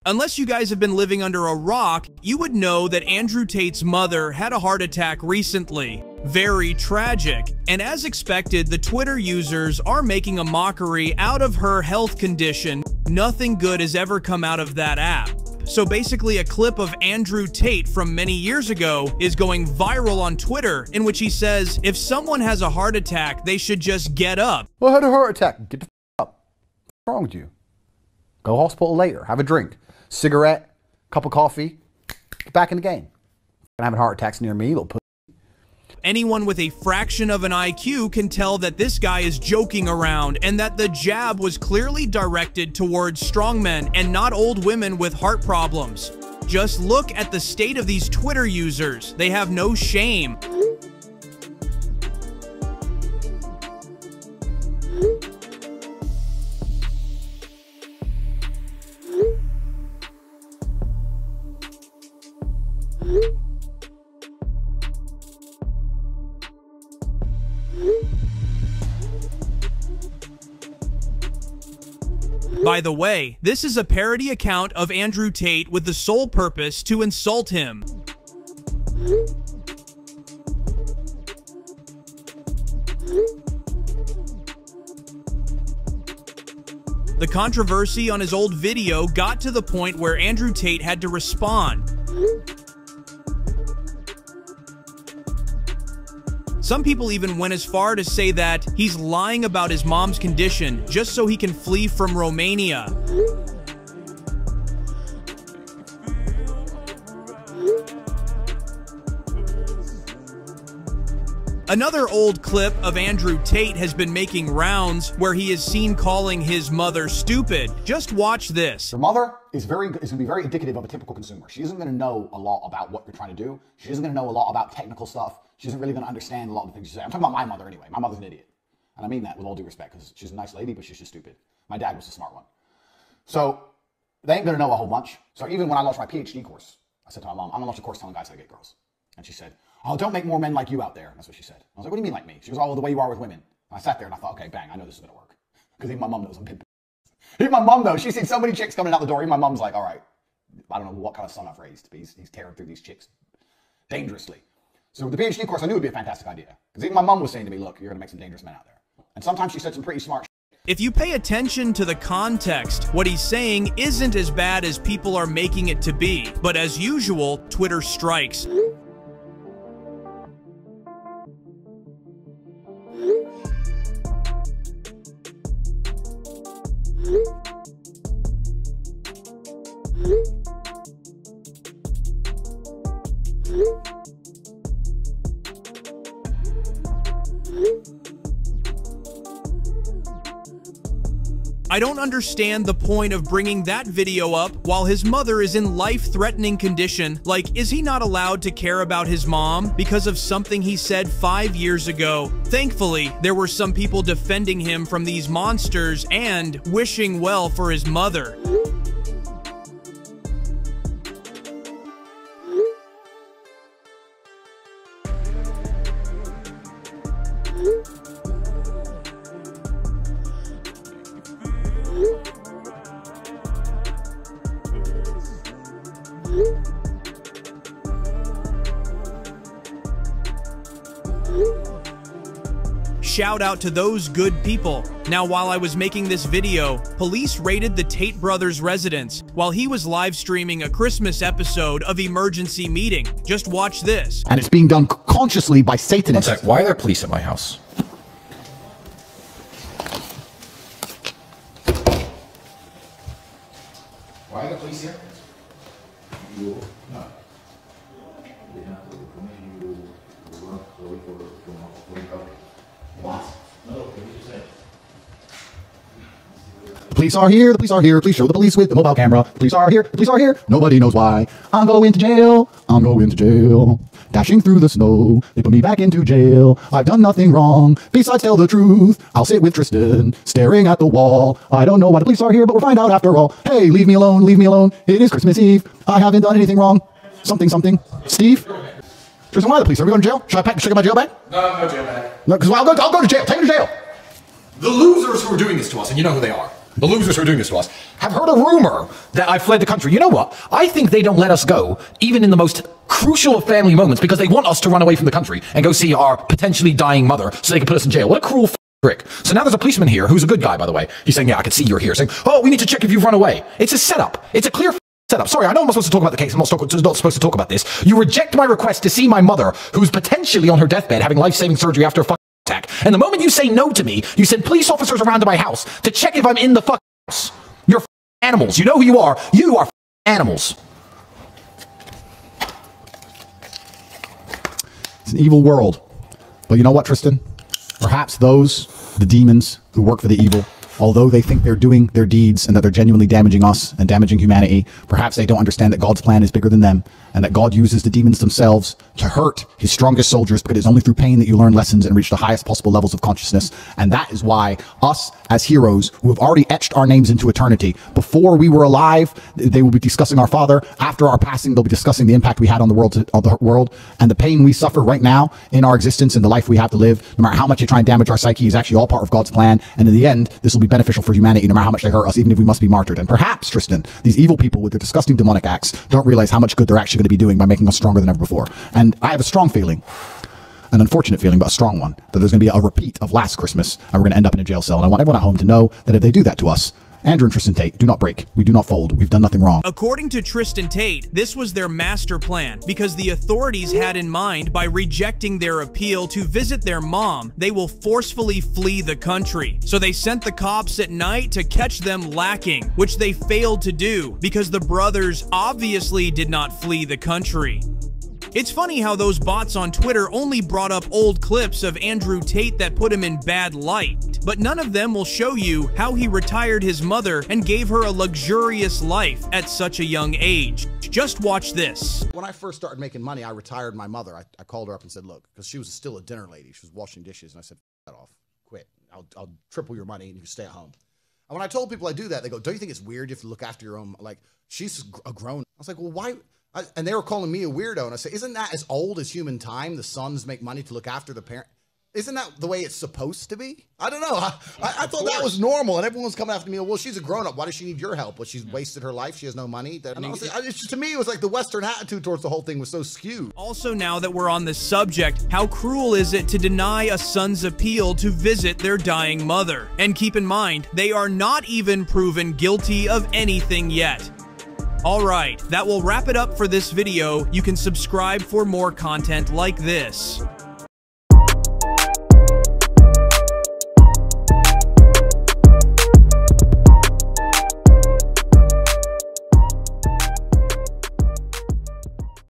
Unless you guys have been living under a rock, you would know that Andrew Tate's mother had a heart attack recently. Very tragic. And as expected, the Twitter users are making a mockery out of her health condition. Nothing good has ever come out of that app. So basically, a clip of Andrew Tate from many years ago is going viral on Twitter, in which he says, if someone has a heart attack, they should just get up. Well, I had a heart attack. Get the up. What's wrong with you? Go to hospital later. Have a drink. Cigarette. Cup of coffee. Get back in the game. I'm having heart attacks near me, little pussy. Anyone with a fraction of an IQ can tell that this guy is joking around and that the jab was clearly directed towards strongmen and not old women with heart problems. Just look at the state of these Twitter users. They have no shame. By the way, this is a parody account of Andrew Tate with the sole purpose to insult him. The controversy on his old video got to the point where Andrew Tate had to respond. Some people even went as far to say that he's lying about his mom's condition just so he can flee from Romania. Another old clip of Andrew Tate has been making rounds where he is seen calling his mother stupid. Just watch this. Your mother is going to be very indicative of a typical consumer. She isn't going to know a lot about what you're trying to do. She isn't going to know a lot about technical stuff. She isn't really going to understand a lot of the things you say. I'm talking about my mother anyway. My mother's an idiot. And I mean that with all due respect, because she's a nice lady, but she's just stupid. My dad was the smart one. So they ain't going to know a whole bunch. So even when I launched my PhD course, I said to my mom, I'm going to launch a course telling guys how to get girls. And she said, oh, don't make more men like you out there. That's what she said. I was like, what do you mean like me? She goes, oh, the way you are with women. And I sat there and I thought, okay, bang, I know this is going to work. Because even my mom knows I'm pimping. Even my mom knows. She's seen so many chicks coming out the door. Even my mom's like, all right, I don't know what kind of son I've raised, but he's tearing through these chicks dangerously. So with the PhD course, I knew it would be a fantastic idea. Because even my mom was saying to me, look, you're going to make some dangerous men out there. And sometimes she said some pretty smart shit. If you pay attention to the context, what he's saying isn't as bad as people are making it to be. But as usual, Twitter strikes. I don't understand the point of bringing that video up while his mother is in life-threatening condition. Like, is he not allowed to care about his mom because of something he said 5 years ago? Thankfully, there were some people defending him from these monsters and wishing well for his mother. Shout out to those good people. Now, while I was making this video, police raided the Tate brothers' residence while he was live streaming a Christmas episode of Emergency Meeting. Just watch this. And it's being done consciously by Satanists. One sec, why are there police at my house? Why are the police here? Police are here, the police are here, please show the police with the mobile camera. The police are here, nobody knows why. I'm going to jail, I'm going to jail. Dashing through the snow, they put me back into jail. I've done nothing wrong, besides tell the truth. I'll sit with Tristan, staring at the wall. I don't know why the police are here, but we'll find out after all. Hey, leave me alone, it is Christmas Eve. I haven't done anything wrong. Something. Steve? Tristan, why are the police? Are we going to jail? Should I get my jail bag? No jail bag. No, because I'll go to jail, take me to jail. The losers who are doing this to us, and you know who they are. the losers who are doing this to us, have heard a rumor that I fled the country. You know what? I think they don't let us go, even in the most crucial of family moments, because they want us to run away from the country and go see our potentially dying mother so they can put us in jail. What a cruel trick. So now there's a policeman here who's a good guy, by the way. He's saying, yeah, I can see you're here. Saying, oh, we need to check if you've run away. It's a setup. It's a clear setup. Sorry, I know I'm not supposed to talk about the case. I'm not supposed to talk about this. You reject my request to see my mother, who's potentially on her deathbed having life-saving surgery after a fucking attack. And the moment you say no to me, you send police officers around to my house to check if I'm in the fucking house. You're animals. You know who you are. You are animals. It's an evil world. But you know what, Tristan? Perhaps those, the demons who work for the evil, although they think they're doing their deeds and that they're genuinely damaging us and damaging humanity, perhaps they don't understand that God's plan is bigger than them and that God uses the demons themselves to hurt his strongest soldiers, because it's only through pain that you learn lessons and reach the highest possible levels of consciousness. And that is why us as heroes who have already etched our names into eternity, before we were alive, they will be discussing our Father. After our passing, they'll be discussing the impact we had on the world, and the pain we suffer right now in our existence and the life we have to live. No matter how much they try and damage our psyche, is actually all part of God's plan. And in the end, this will be beneficial for humanity, no matter how much they hurt us, even if we must be martyred. And perhaps, Tristan, these evil people with their disgusting demonic acts don't realize how much good they're actually going to be doing by making us stronger than ever before. And I have a strong feeling, an unfortunate feeling, but a strong one, that there's going to be a repeat of last Christmas, and we're going to end up in a jail cell. And I want everyone at home to know that if they do that to us, Andrew and Tristan Tate do not break. We do not fold. We've done nothing wrong. According to Tristan Tate, this was their master plan, because the authorities had in mind, by rejecting their appeal to visit their mom, they will forcefully flee the country. So they sent the cops at night to catch them lacking, which they failed to do because the brothers obviously did not flee the country. It's funny how those bots on Twitter only brought up old clips of Andrew Tate that put him in bad light, but none of them will show you how he retired his mother and gave her a luxurious life at such a young age. Just watch this. When I first started making money, I retired my mother. I called her up and said, look, because she was still a dinner lady. She was washing dishes. And I said, that off. Quit. I'll triple your money and you can stay at home. And when I told people I do that, they go, don't you think it's weird you have to look after your own? Like, she's a grown. I was like, well, why? And they were calling me a weirdo. And I said, isn't that as old as human time? The sons make money to look after the parent. Isn't that the way it's supposed to be? I don't know. I thought that was normal. And everyone was coming after me. Well, she's a grown-up. Why does she need your help? Well, she's wasted her life. She has no money. And to me, it was like the Western attitude towards the whole thing was so skewed. Also, now that we're on the subject, how cruel is it to deny a son's appeal to visit their dying mother? And keep in mind, they are not even proven guilty of anything yet. Alright, that will wrap it up for this video. You can subscribe for more content like this.